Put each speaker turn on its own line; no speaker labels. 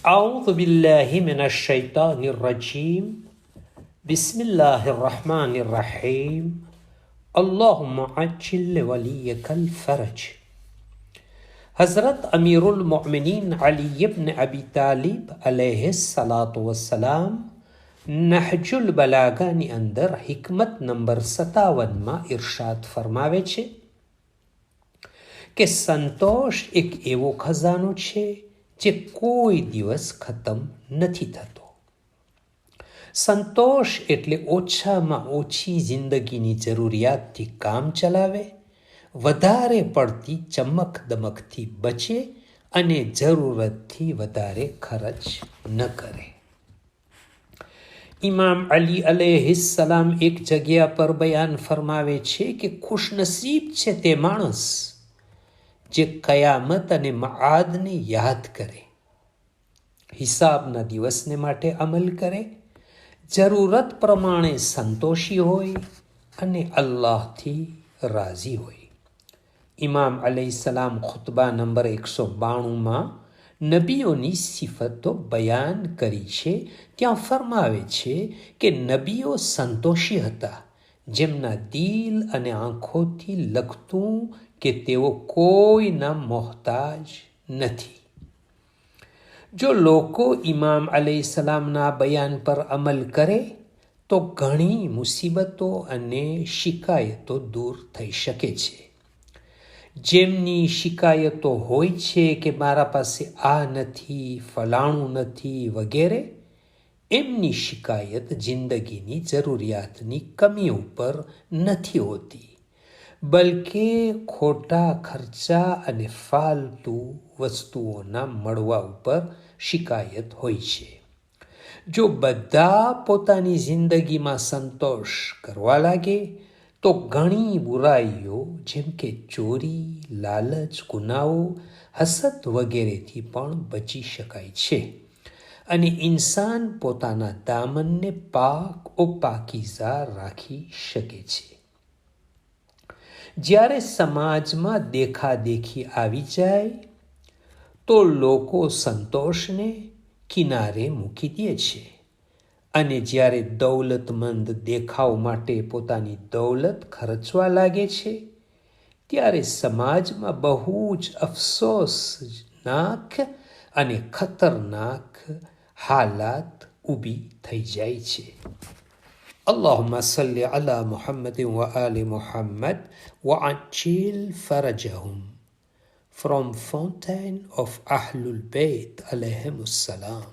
أعوذ بالله من الشيطان الرجيم بسم الله الرحمن الرحيم اللهم عجل وليك الفرج. હઝરત અમીરુલ મોમિનીન અલી ઇબ્ન અબી તાલિબ અલૈહિસ્સલામ નહજુલ બલાગાની અંદર હિકમત નંબર 57માં ઇરશાદ ફરમાવે છે કે સંતોષ એક એવો ખજાનો છે જે કોઈ દિવસ ખતમ નથી થતો. સંતોષ એટલે ઓછામાં ઓછી જિંદગીની જરૂરિયાતથી કામ ચલાવે, વધારે પડતી ચમક દમકથી બચે અને જરૂરતથી વધારે ખર્ચ ન કરે. ઇમામ અલી અલૈહિસ્સલામ એક જગ્યા પર બયાન ફરમાવે છે કે ખુશનસીબ છે તે માણસ જે કયામત અને મઆદને યાદ કરે, હિસાબના દિવસને માટે અમલ કરે, જરૂરત પ્રમાણે સંતોષી હોય અને અલ્લાહથી રાજી હોય. ઇમામ અલૈહિસ્સલામ ખુતબા નંબર 192માં નબીઓની સિફતો બયાન કરી છે. ત્યાં ફરમાવે છે કે નબીઓ સંતોષી હતા, જેમના દિલ અને આંખોથી લગતું કે તેઓ કોઈના મોહતાજ નથી. જો લોકો ઇમામ અલૈહિસ્સલામના બયાન પર અમલ કરે તો ઘણી મુસીબતો અને શિકાયતો દૂર થઈ શકે છે. જેમની શિકાયતો હોય છે કે મારા પાસે આ નથી, ફલાણું નથી વગેરે, એમની શિકાયત જિંદગીની જરૂરિયાતની કમી ઉપર નથી હોતી, બલકે ખોટા ખર્ચા અને ફાલતુ વસ્તુઓના મળવા ઉપર શિકાયત હોય છે. જો બધા પોતાની જિંદગીમાં સંતોષ કરવા લાગે તો ઘણી બુરાઈઓ જેમ કે ચોરી, લાલચ, ગુનાઓ, હસદ વગેરેથી પણ બચી શકાય છે અને ઇન્સાન પોતાના દામનને પાક ઓ પાકીઝા રાખી શકે છે. જ્યારે સમાજમાં દેખાદેખી આવી જાય તો લોકો સંતોષને કિનારે મૂકી દે છે અને જ્યારે દૌલતમંદ દેખાવ માટે પોતાની દૌલત ખર્ચવા લાગે છે ત્યારે સમાજમાં બહુ જ અફસોસનાક અને ખતરનાક હાલાત ઊભી થઈ જાય છે. اللهم صل على محمد وآل محمد وعجل فرجهم. From Fountain of Ahlul Bayt alayhim salam.